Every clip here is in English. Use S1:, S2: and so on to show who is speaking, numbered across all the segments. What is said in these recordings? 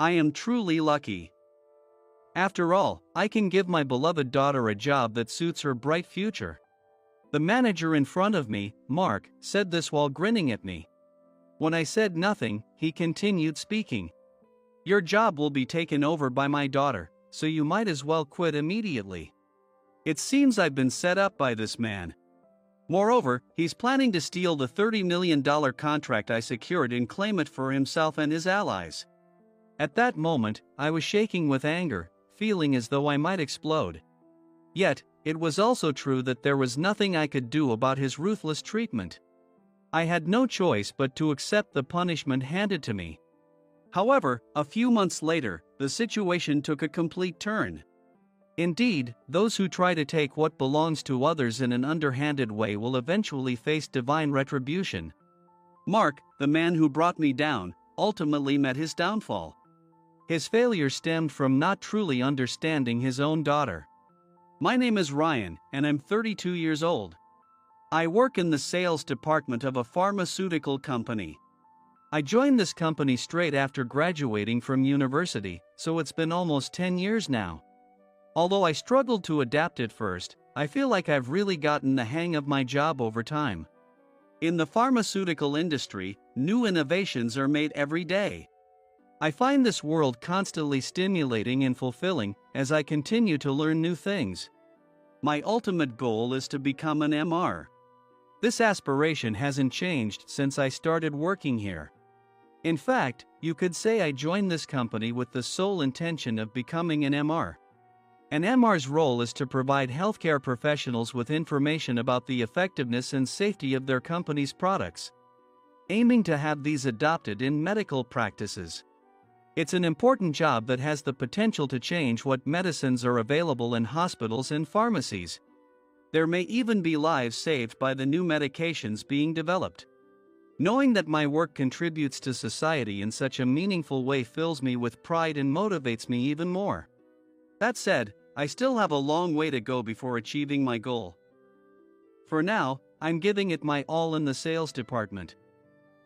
S1: I am truly lucky. After all, I can give my beloved daughter a job that suits her bright future. The manager in front of me, Mark, said this while grinning at me. When I said nothing, he continued speaking. Your job will be taken over by my daughter, so you might as well quit immediately. It seems I've been set up by this man. Moreover, he's planning to steal the $30 million contract I secured and claim it for himself and his allies. At that moment, I was shaking with anger, feeling as though I might explode. Yet, it was also true that there was nothing I could do about his ruthless treatment. I had no choice but to accept the punishment handed to me. However, a few months later, the situation took a complete turn. Indeed, those who try to take what belongs to others in an underhanded way will eventually face divine retribution. Mark, the man who brought me down, ultimately met his downfall. His failure stemmed from not truly understanding his own daughter. My name is Ryan, and I'm 32 years old. I work in the sales department of a pharmaceutical company. I joined this company straight after graduating from university, so it's been almost 10 years now. Although I struggled to adapt at first, I feel like I've really gotten the hang of my job over time. In the pharmaceutical industry, new innovations are made every day. I find this world constantly stimulating and fulfilling as I continue to learn new things. My ultimate goal is to become an MR. This aspiration hasn't changed since I started working here. In fact, you could say I joined this company with the sole intention of becoming an MR. An MR's role is to provide healthcare professionals with information about the effectiveness and safety of their company's products, aiming to have these adopted in medical practices. It's an important job that has the potential to change what medicines are available in hospitals and pharmacies. There may even be lives saved by the new medications being developed. Knowing that my work contributes to society in such a meaningful way fills me with pride and motivates me even more. That said, I still have a long way to go before achieving my goal. For now, I'm giving it my all in the sales department.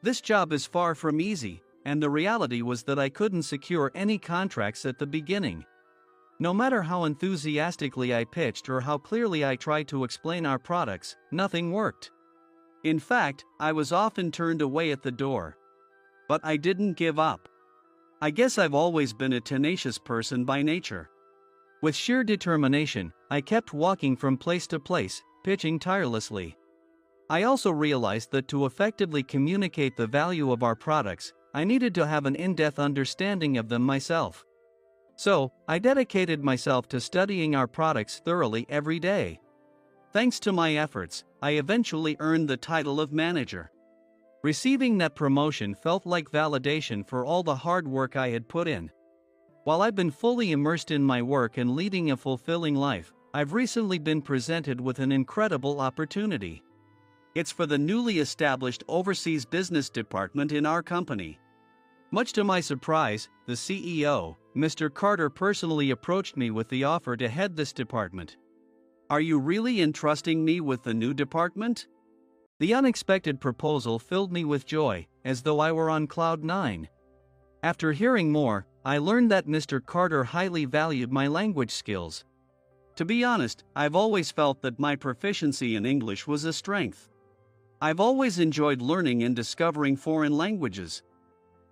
S1: This job is far from easy, and the reality was that I couldn't secure any contracts at the beginning. No matter how enthusiastically I pitched or how clearly I tried to explain our products, nothing worked. In fact, I was often turned away at the door. But I didn't give up. I guess I've always been a tenacious person by nature. With sheer determination, I kept walking from place to place, pitching tirelessly. I also realized that to effectively communicate the value of our products, I needed to have an in-depth understanding of them myself. So, I dedicated myself to studying our products thoroughly every day. Thanks to my efforts, I eventually earned the title of manager. Receiving that promotion felt like validation for all the hard work I had put in. While I've been fully immersed in my work and leading a fulfilling life, I've recently been presented with an incredible opportunity. It's for the newly established overseas business department in our company. Much to my surprise, the CEO, Mr. Carter, personally approached me with the offer to head this department. Are you really entrusting me with the new department? The unexpected proposal filled me with joy, as though I were on cloud nine. After hearing more, I learned that Mr. Carter highly valued my language skills. To be honest, I've always felt that my proficiency in English was a strength. I've always enjoyed learning and discovering foreign languages.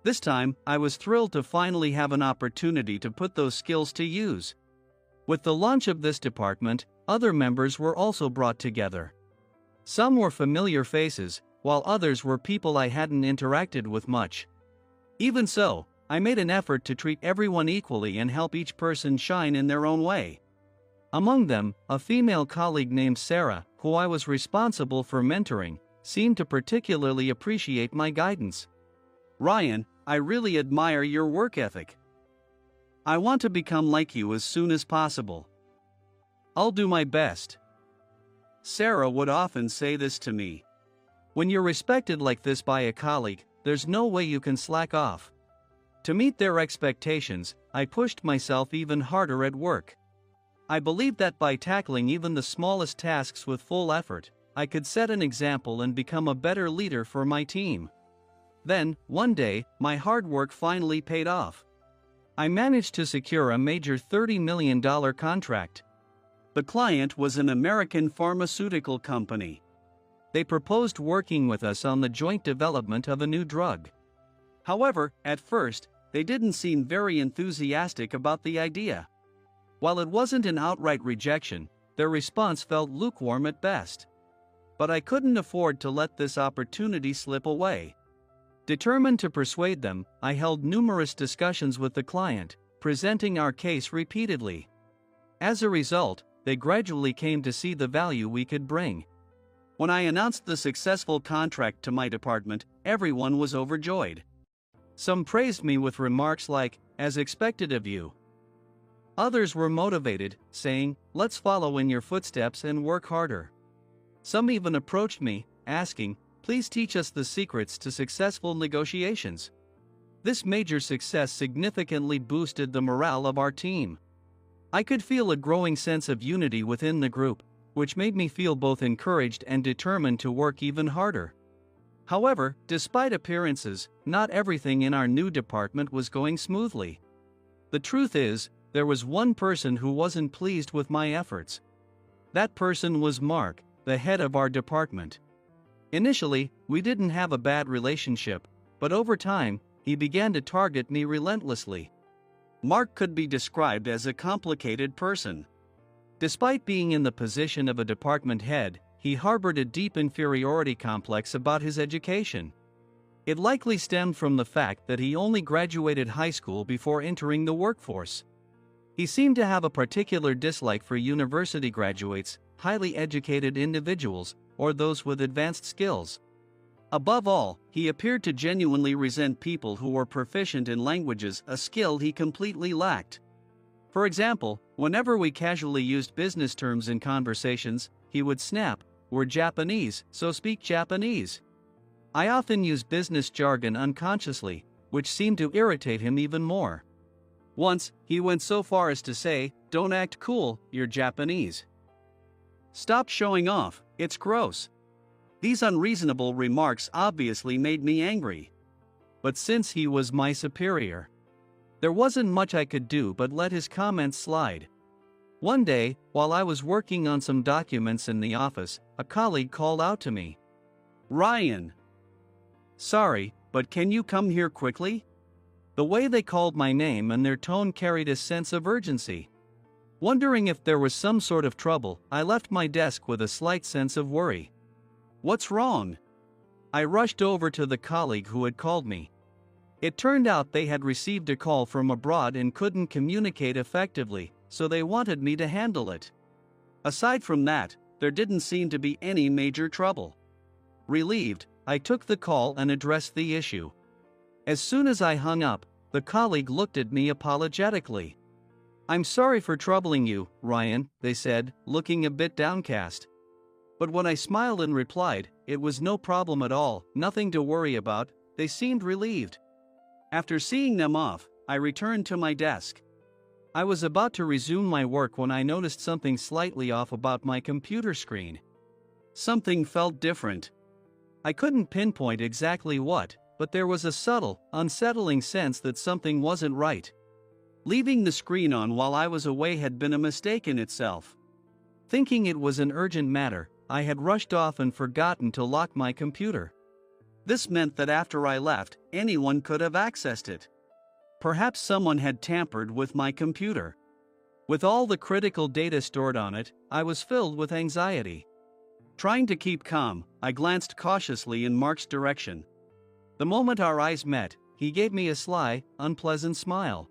S1: This time, I was thrilled to finally have an opportunity to put those skills to use. With the launch of this department, other members were also brought together. Some were familiar faces, while others were people I hadn't interacted with much. Even so, I made an effort to treat everyone equally and help each person shine in their own way. Among them, a female colleague named Sarah, who I was responsible for mentoring, seemed to particularly appreciate my guidance. Ryan, I really admire your work ethic. I want to become like you as soon as possible. I'll do my best. Sarah would often say this to me. When you're respected like this by a colleague, there's no way you can slack off. To meet their expectations, I pushed myself even harder at work. I believed that by tackling even the smallest tasks with full effort, I could set an example and become a better leader for my team. Then, one day, my hard work finally paid off. I managed to secure a major $30 million contract. The client was an American pharmaceutical company. They proposed working with us on the joint development of a new drug. However, at first, they didn't seem very enthusiastic about the idea. While it wasn't an outright rejection, their response felt lukewarm at best. But I couldn't afford to let this opportunity slip away. Determined to persuade them, I held numerous discussions with the client, presenting our case repeatedly. As a result, they gradually came to see the value we could bring. When I announced the successful contract to my department, everyone was overjoyed. Some praised me with remarks like, "As expected of you." Others were motivated, saying, "Let's follow in your footsteps and work harder." Some even approached me, asking, "Please teach us the secrets to successful negotiations." This major success significantly boosted the morale of our team. I could feel a growing sense of unity within the group, which made me feel both encouraged and determined to work even harder. However, despite appearances, not everything in our new department was going smoothly. The truth is, there was one person who wasn't pleased with my efforts. That person was Mark, the head of our department. Initially, we didn't have a bad relationship, but over time, he began to target me relentlessly. Mark could be described as a complicated person. Despite being in the position of a department head, he harbored a deep inferiority complex about his education. It likely stemmed from the fact that he only graduated high school before entering the workforce. He seemed to have a particular dislike for university graduates, highly educated individuals, or those with advanced skills. Above all, he appeared to genuinely resent people who were proficient in languages, a skill he completely lacked. For example, whenever we casually used business terms in conversations, he would snap, "We're Japanese, so speak Japanese." I often used business jargon unconsciously, which seemed to irritate him even more. Once, he went so far as to say, "Don't act cool, you're Japanese. Stop showing off, it's gross." These unreasonable remarks obviously made me angry. But since he was my superior, there wasn't much I could do but let his comments slide. One day, while I was working on some documents in the office, a colleague called out to me, "Ryan. Sorry, but can you come here quickly?" The way they called my name and their tone carried a sense of urgency. Wondering if there was some sort of trouble, I left my desk with a slight sense of worry. "What's wrong?" I rushed over to the colleague who had called me. It turned out they had received a call from abroad and couldn't communicate effectively, so they wanted me to handle it. Aside from that, there didn't seem to be any major trouble. Relieved, I took the call and addressed the issue. As soon as I hung up, the colleague looked at me apologetically. "I'm sorry for troubling you, Ryan," they said, looking a bit downcast. But when I smiled and replied, "It was no problem at all, nothing to worry about," they seemed relieved. After seeing them off, I returned to my desk. I was about to resume my work when I noticed something slightly off about my computer screen. Something felt different. I couldn't pinpoint exactly what, but there was a subtle, unsettling sense that something wasn't right. Leaving the screen on while I was away had been a mistake in itself. Thinking it was an urgent matter, I had rushed off and forgotten to lock my computer. This meant that after I left, anyone could have accessed it. Perhaps someone had tampered with my computer. With all the critical data stored on it, I was filled with anxiety. Trying to keep calm, I glanced cautiously in Mark's direction. The moment our eyes met, he gave me a sly, unpleasant smile.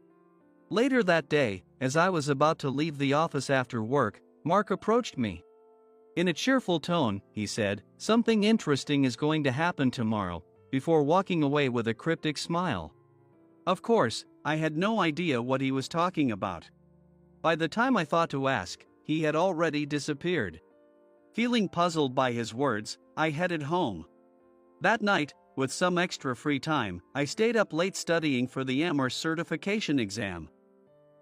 S1: Later that day, as I was about to leave the office after work, Mark approached me. In a cheerful tone, he said, "Something interesting is going to happen tomorrow," before walking away with a cryptic smile. Of course, I had no idea what he was talking about. By the time I thought to ask, he had already disappeared. Feeling puzzled by his words, I headed home. That night, with some extra free time, I stayed up late studying for the Amherst certification exam.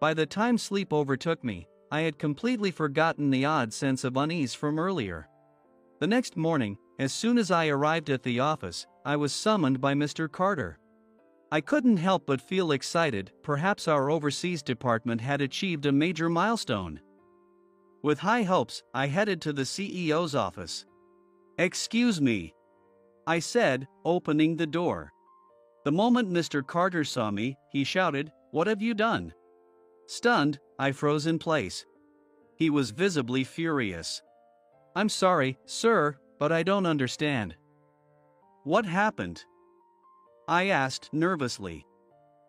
S1: By the time sleep overtook me, I had completely forgotten the odd sense of unease from earlier. The next morning, as soon as I arrived at the office, I was summoned by Mr. Carter. I couldn't help but feel excited. Perhaps our overseas department had achieved a major milestone. With high hopes, I headed to the CEO's office. "Excuse me," I said, opening the door. The moment Mr. Carter saw me, he shouted, "What have you done?" Stunned, I froze in place. He was visibly furious. "I'm sorry, sir, but I don't understand." "What happened?" I asked nervously.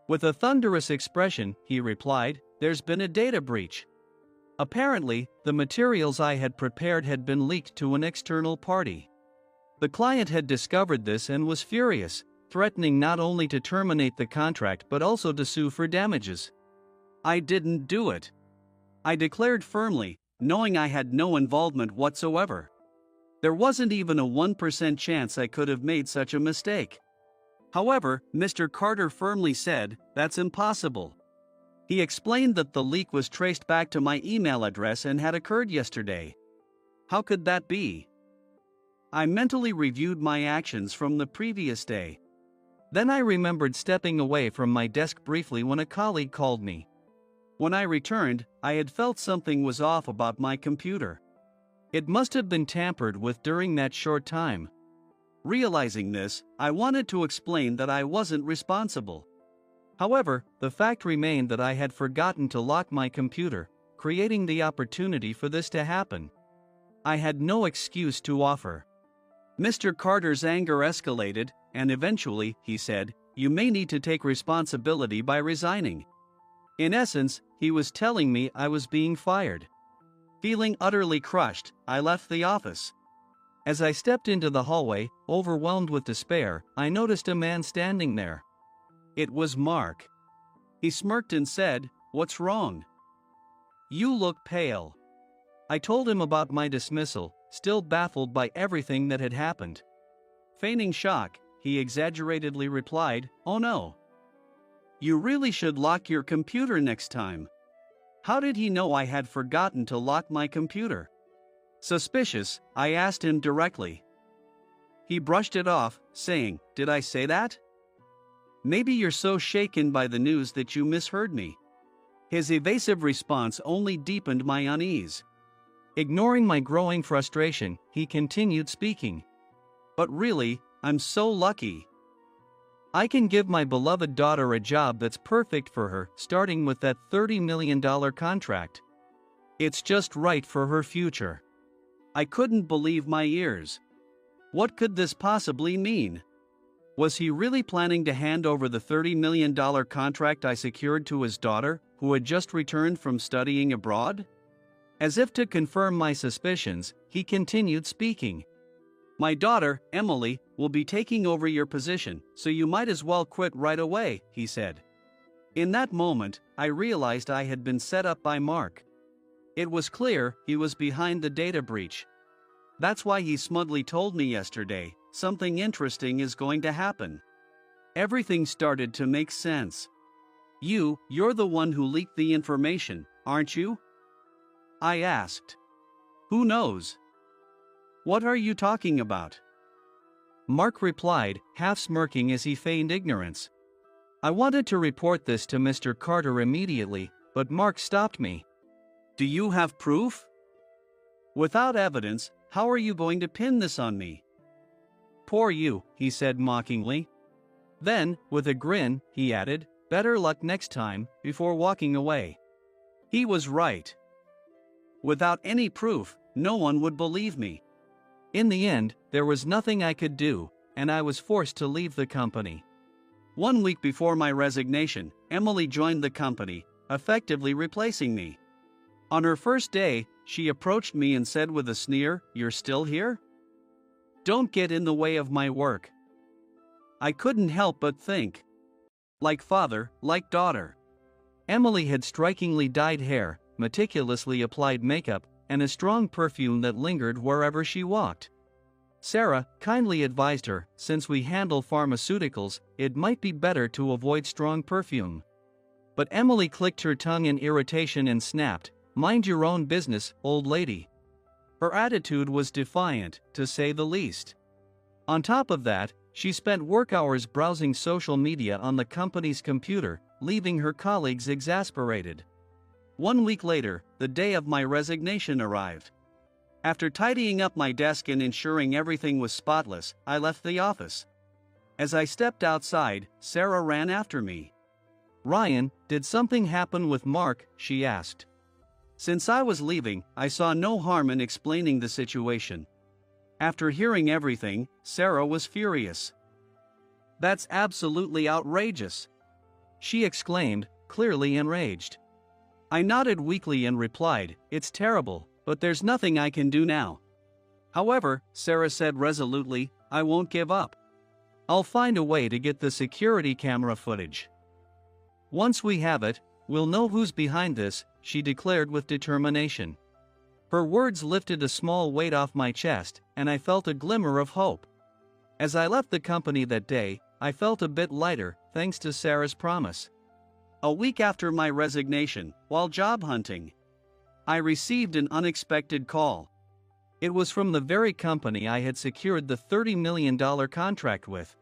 S1: With a thunderous expression, he replied, "There's been a data breach." Apparently, the materials I had prepared had been leaked to an external party. The client had discovered this and was furious, threatening not only to terminate the contract but also to sue for damages. "I didn't do it," I declared firmly, knowing I had no involvement whatsoever. There wasn't even a 1% chance I could have made such a mistake. However, Mr. Carter firmly said, "That's impossible." He explained that the leak was traced back to my email address and had occurred yesterday. How could that be? I mentally reviewed my actions from the previous day. Then I remembered stepping away from my desk briefly when a colleague called me. When I returned, I had felt something was off about my computer. It must have been tampered with during that short time. Realizing this, I wanted to explain that I wasn't responsible. However, the fact remained that I had forgotten to lock my computer, creating the opportunity for this to happen. I had no excuse to offer. Mr. Carter's anger escalated, and eventually, he said, "You may need to take responsibility by resigning." In essence, he was telling me I was being fired. Feeling utterly crushed, I left the office. As I stepped into the hallway, overwhelmed with despair, I noticed a man standing there. It was Mark. He smirked and said, "What's wrong? You look pale." I told him about my dismissal, still baffled by everything that had happened. Feigning shock, he exaggeratedly replied, "Oh no. You really should lock your computer next time." How did he know I had forgotten to lock my computer? Suspicious, I asked him directly. He brushed it off, saying, "Did I say that? Maybe you're so shaken by the news that you misheard me." His evasive response only deepened my unease. Ignoring my growing frustration, he continued speaking. "But really, I'm so lucky. I can give my beloved daughter a job that's perfect for her, starting with that $30 million contract. It's just right for her future." I couldn't believe my ears. What could this possibly mean? Was he really planning to hand over the $30 million contract I secured to his daughter, who had just returned from studying abroad? As if to confirm my suspicions, he continued speaking. "My daughter, Emily, will be taking over your position, so you might as well quit right away," he said. In that moment, I realized I had been set up by Mark. It was clear he was behind the data breach. That's why he smugly told me yesterday, "Something interesting is going to happen." Everything started to make sense. You're the one who leaked the information, aren't you?" I asked. "Who knows? What are you talking about?" Mark replied, half smirking as he feigned ignorance. I wanted to report this to Mr. Carter immediately, but Mark stopped me. "Do you have proof?" "Without evidence, how are you going to pin this on me?" "Poor you," he said mockingly. Then, with a grin, he added, "Better luck next time," before walking away. He was right. Without any proof, no one would believe me. In the end, there was nothing I could do, and I was forced to leave the company. 1 week before my resignation, Emily joined the company, effectively replacing me. On her first day, she approached me and said with a sneer, "You're still here? Don't get in the way of my work." I couldn't help but think. Like father, like daughter. Emily had strikingly dyed hair, meticulously applied makeup, and a strong perfume that lingered wherever she walked. Sarah kindly advised her, since we handle pharmaceuticals, it might be better to avoid strong perfume. But Emily clicked her tongue in irritation and snapped, "Mind your own business, old lady." Her attitude was defiant, to say the least. On top of that, She spent work hours browsing social media on the company's computer, leaving her colleagues exasperated. 1 week later, the day of my resignation arrived. After tidying up my desk and ensuring everything was spotless, I left the office. As I stepped outside, Sarah ran after me. "Ryan, did something happen with Mark?" she asked. Since I was leaving, I saw no harm in explaining the situation. After hearing everything, Sarah was furious. "That's absolutely outrageous!" she exclaimed, clearly enraged. I nodded weakly and replied, "It's terrible, but there's nothing I can do now." "However," Sarah said resolutely, "I won't give up. I'll find a way to get the security camera footage. Once we have it, we'll know who's behind this," she declared with determination. Her words lifted a small weight off my chest, and I felt a glimmer of hope. As I left the company that day, I felt a bit lighter, thanks to Sarah's promise. A week after my resignation, while job hunting, I received an unexpected call. It was from the very company I had secured the $30 million contract with.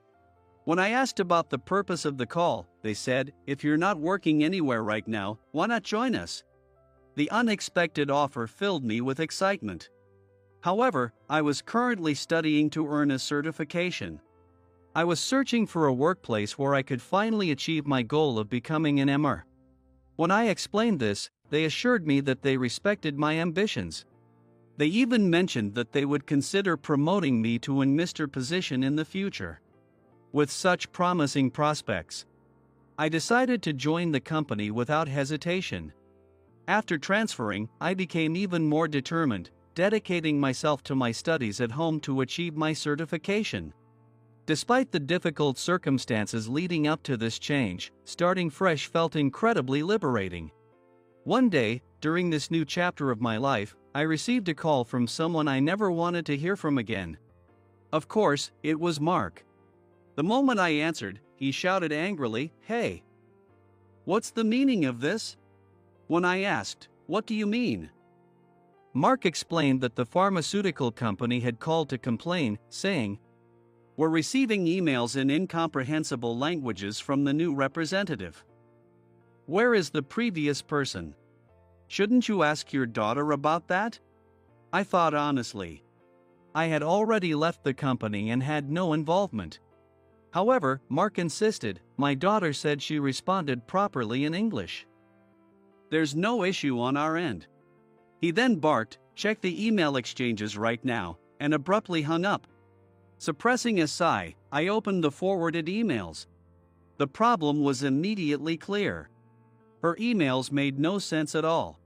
S1: When I asked about the purpose of the call, they said, "If you're not working anywhere right now, why not join us?" The unexpected offer filled me with excitement. However, I was currently studying to earn a certification. I was searching for a workplace where I could finally achieve my goal of becoming an MR. When I explained this, they assured me that they respected my ambitions. They even mentioned that they would consider promoting me to a Mr. position in the future. With such promising prospects, I decided to join the company without hesitation. After transferring, I became even more determined, dedicating myself to my studies at home to achieve my certification. Despite the difficult circumstances leading up to this change, starting fresh felt incredibly liberating. One day, during this new chapter of my life, I received a call from someone I never wanted to hear from again. Of course, it was Mark. The moment I answered, he shouted angrily, "Hey! What's the meaning of this?" When I asked, "What do you mean?" Mark explained that the pharmaceutical company had called to complain, saying, "We're receiving emails in incomprehensible languages from the new representative. Where is the previous person? Shouldn't you ask your daughter about that?" I thought honestly. I had already left the company and had no involvement. However, Mark insisted. My daughter said she responded properly in English. "There's no issue on our end." He then barked, "Check the email exchanges right now," and abruptly hung up. Suppressing a sigh, I opened the forwarded emails. The problem was immediately clear. Her emails made no sense at all.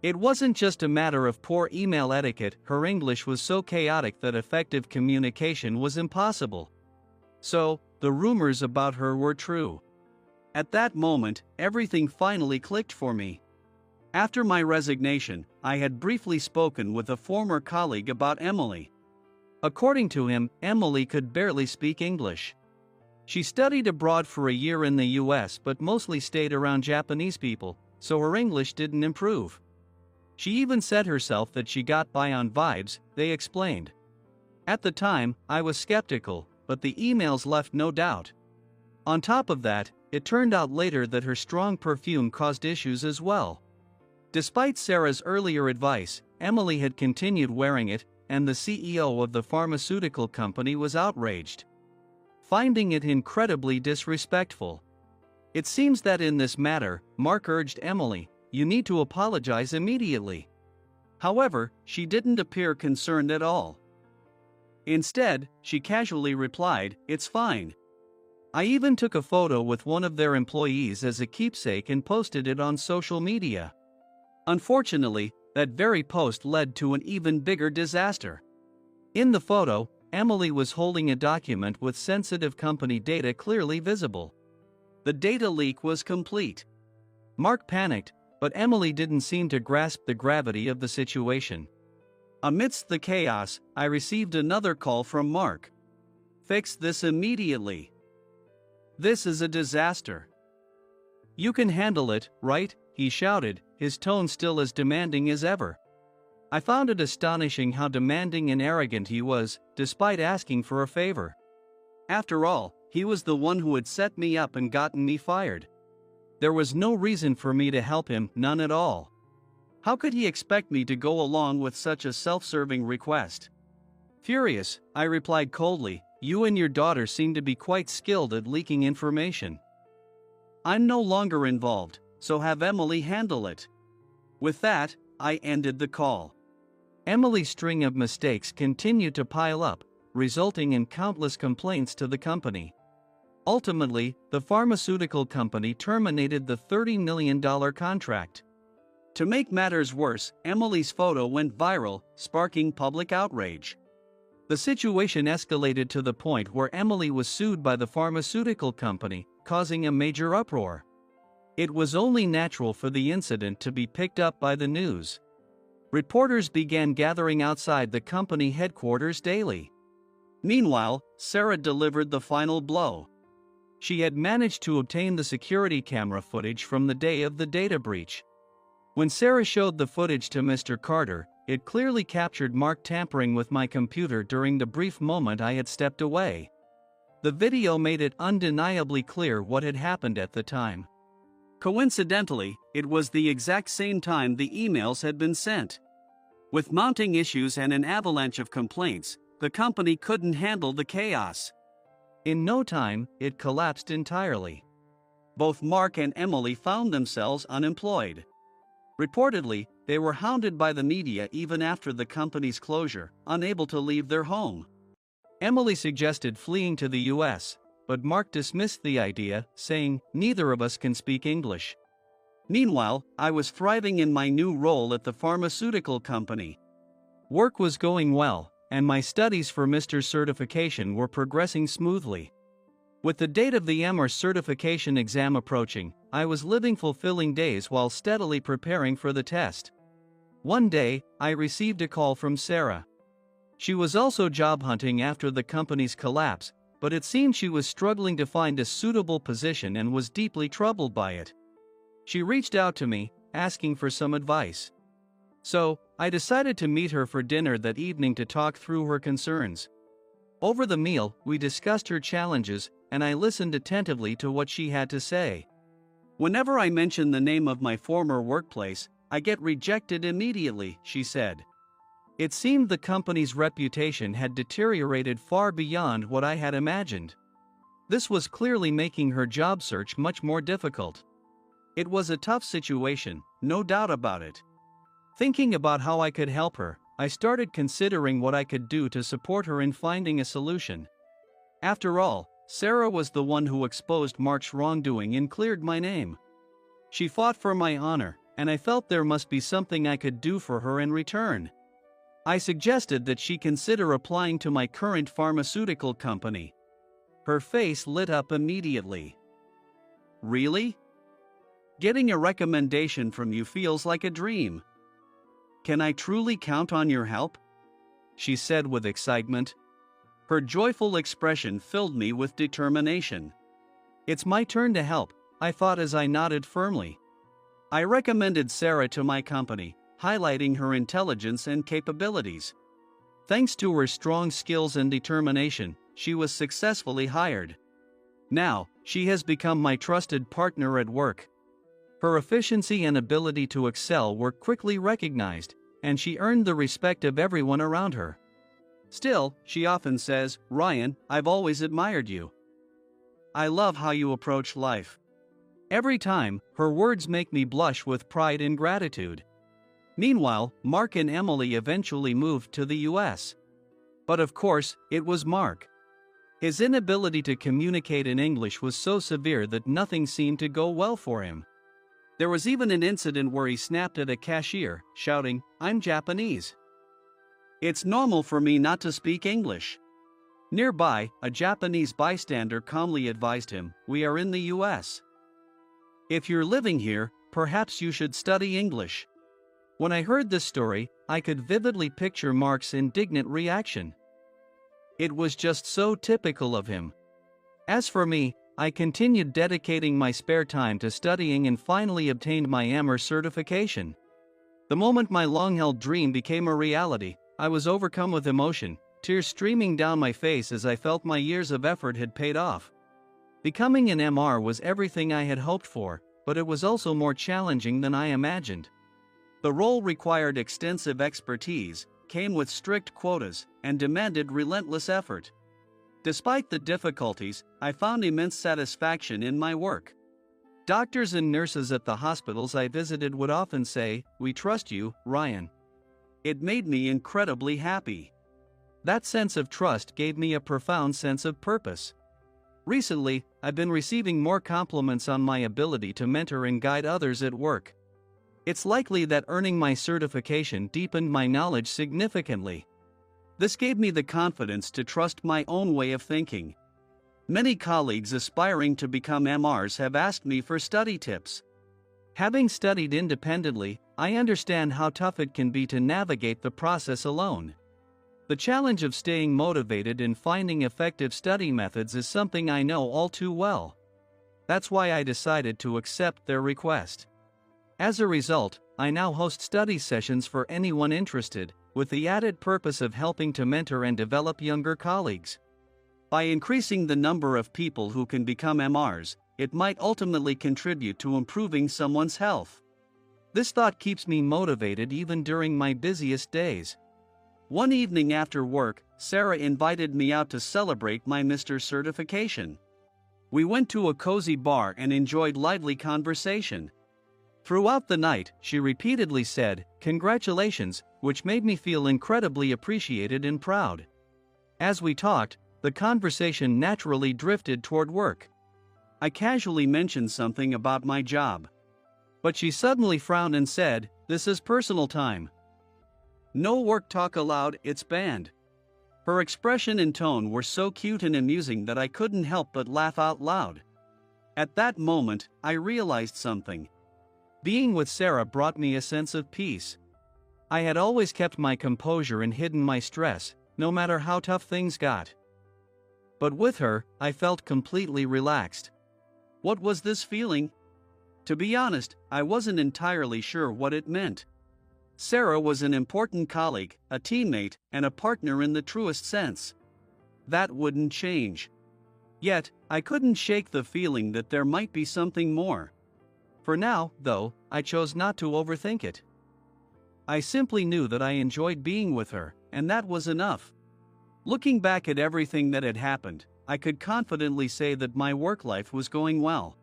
S1: It wasn't just a matter of poor email etiquette, her English was so chaotic that effective communication was impossible. So, the rumors about her were true. At that moment, everything finally clicked for me. After my resignation, I had briefly spoken with a former colleague about Emily. According to him, Emily could barely speak English. She studied abroad for a year in the US but mostly stayed around Japanese people, so her English didn't improve. She even said herself that she got by on vibes, they explained. At the time, I was skeptical, but the emails left no doubt. On top of that, it turned out later that her strong perfume caused issues as well. Despite Sarah's earlier advice, Emily had continued wearing it, and the CEO of the pharmaceutical company was outraged, finding it incredibly disrespectful. It seems that in this matter, Mark urged Emily, "You need to apologize immediately." However, she didn't appear concerned at all. Instead, she casually replied, "It's fine." I even took a photo with one of their employees as a keepsake and posted it on social media. Unfortunately, that very post led to an even bigger disaster. In the photo, Emily was holding a document with sensitive company data clearly visible. The data leak was complete. Mark panicked, but Emily didn't seem to grasp the gravity of the situation. Amidst the chaos, I received another call from Mark. "Fix this immediately. This is a disaster." "You can handle it, right?" he shouted, his tone still as demanding as ever. I found it astonishing how demanding and arrogant he was, despite asking for a favor. After all, he was the one who had set me up and gotten me fired. There was no reason for me to help him, none at all. How could he expect me to go along with such a self-serving request? Furious, I replied coldly, "You and your daughter seem to be quite skilled at leaking information. I'm no longer involved, so have Emily handle it." With that, I ended the call. Emily's string of mistakes continued to pile up, resulting in countless complaints to the company. Ultimately, the pharmaceutical company terminated the $30 million contract. To make matters worse, Emily's photo went viral, sparking public outrage. The situation escalated to the point where Emily was sued by the pharmaceutical company, causing a major uproar. It was only natural for the incident to be picked up by the news. Reporters began gathering outside the company headquarters daily. Meanwhile, Sarah delivered the final blow. She had managed to obtain the security camera footage from the day of the data breach. When Sarah showed the footage to Mr. Carter, it clearly captured Mark tampering with my computer during the brief moment I had stepped away. The video made it undeniably clear what had happened at the time. Coincidentally, it was the exact same time the emails had been sent. With mounting issues and an avalanche of complaints, the company couldn't handle the chaos. In no time, it collapsed entirely. Both Mark and Emily found themselves unemployed. Reportedly, they were hounded by the media even after the company's closure, unable to leave their home. Emily suggested fleeing to the US, but Mark dismissed the idea, saying, "Neither of us can speak English." Meanwhile, I was thriving in my new role at the pharmaceutical company. Work was going well, and my studies for Mr. certification were progressing smoothly. With the date of the MR certification exam approaching, I was living fulfilling days while steadily preparing for the test. One day, I received a call from Sarah. She was also job hunting after the company's collapse, but it seemed she was struggling to find a suitable position and was deeply troubled by it. She reached out to me, asking for some advice. So, I decided to meet her for dinner that evening to talk through her concerns. Over the meal, we discussed her challenges, and I listened attentively to what she had to say. "Whenever I mention the name of my former workplace, I get rejected immediately," she said. It seemed the company's reputation had deteriorated far beyond what I had imagined. This was clearly making her job search much more difficult. It was a tough situation, no doubt about it. Thinking about how I could help her, I started considering what I could do to support her in finding a solution. After all, Sarah was the one who exposed Mark's wrongdoing and cleared my name. She fought for my honor, and I felt there must be something I could do for her in return. I suggested that she consider applying to my current pharmaceutical company. Her face lit up immediately. "Really? Getting a recommendation from you feels like a dream. Can I truly count on your help?" she said with excitement. Her joyful expression filled me with determination. "It's my turn to help," I thought as I nodded firmly. I recommended Sarah to my company, highlighting her intelligence and capabilities. Thanks to her strong skills and determination, she was successfully hired. Now, she has become my trusted partner at work. Her efficiency and ability to excel were quickly recognized, and she earned the respect of everyone around her. Still, she often says, "Ryan, I've always admired you. I love how you approach life." Every time, her words make me blush with pride and gratitude. Meanwhile, Mark and Emily eventually moved to the US. But of course, it was Mark. His inability to communicate in English was so severe that nothing seemed to go well for him. There was even an incident where he snapped at a cashier, shouting, "I'm Japanese. It's normal for me not to speak English." Nearby, a Japanese bystander calmly advised him, "We are in the US. If you're living here, perhaps you should study English." When I heard this story, I could vividly picture Mark's indignant reaction. It was just so typical of him. As for me, I continued dedicating my spare time to studying and finally obtained my MR certification. The moment my long-held dream became a reality, I was overcome with emotion, tears streaming down my face as I felt my years of effort had paid off. Becoming an MR was everything I had hoped for, but it was also more challenging than I imagined. The role required extensive expertise, came with strict quotas, and demanded relentless effort. Despite the difficulties, I found immense satisfaction in my work. Doctors and nurses at the hospitals I visited would often say, "We trust you, Ryan." It made me incredibly happy. That sense of trust gave me a profound sense of purpose. Recently, I've been receiving more compliments on my ability to mentor and guide others at work. It's likely that earning my certification deepened my knowledge significantly. This gave me the confidence to trust my own way of thinking. Many colleagues aspiring to become MRs have asked me for study tips. Having studied independently, I understand how tough it can be to navigate the process alone. The challenge of staying motivated and finding effective study methods is something I know all too well. That's why I decided to accept their request. As a result, I now host study sessions for anyone interested, with the added purpose of helping to mentor and develop younger colleagues. By increasing the number of people who can become MRs, it might ultimately contribute to improving someone's health. This thought keeps me motivated even during my busiest days. One evening after work, Sarah invited me out to celebrate my Mr. certification. We went to a cozy bar and enjoyed lively conversation. Throughout the night, she repeatedly said, "Congratulations," which made me feel incredibly appreciated and proud. As we talked, the conversation naturally drifted toward work. I casually mentioned something about my job. But she suddenly frowned and said, "This is personal time. No work talk allowed, it's banned." Her expression and tone were so cute and amusing that I couldn't help but laugh out loud. At that moment, I realized something. Being with Sarah brought me a sense of peace. I had always kept my composure and hidden my stress, no matter how tough things got. But with her, I felt completely relaxed. What was this feeling? To be honest, I wasn't entirely sure what it meant. Sarah was an important colleague, a teammate, and a partner in the truest sense. That wouldn't change. Yet, I couldn't shake the feeling that there might be something more. For now, though, I chose not to overthink it. I simply knew that I enjoyed being with her, and that was enough. Looking back at everything that had happened, I could confidently say that my work life was going well.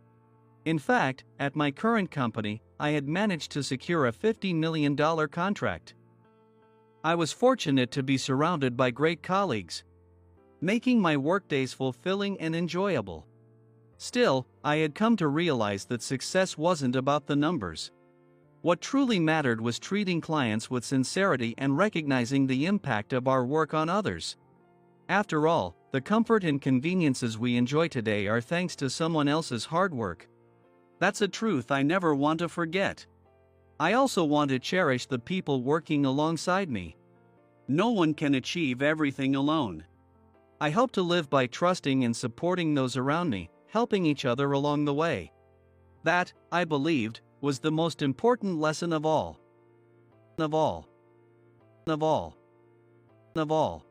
S1: In fact, at my current company, I had managed to secure a $50 million contract. I was fortunate to be surrounded by great colleagues, making my workdays fulfilling and enjoyable. Still, I had come to realize that success wasn't about the numbers. What truly mattered was treating clients with sincerity and recognizing the impact of our work on others. After all, the comfort and conveniences we enjoy today are thanks to someone else's hard work. That's a truth I never want to forget. I also want to cherish the people working alongside me. No one can achieve everything alone. I hope to live by trusting and supporting those around me, helping each other along the way. That, I believed, was the most important lesson of all. Of all. Of all. Of all.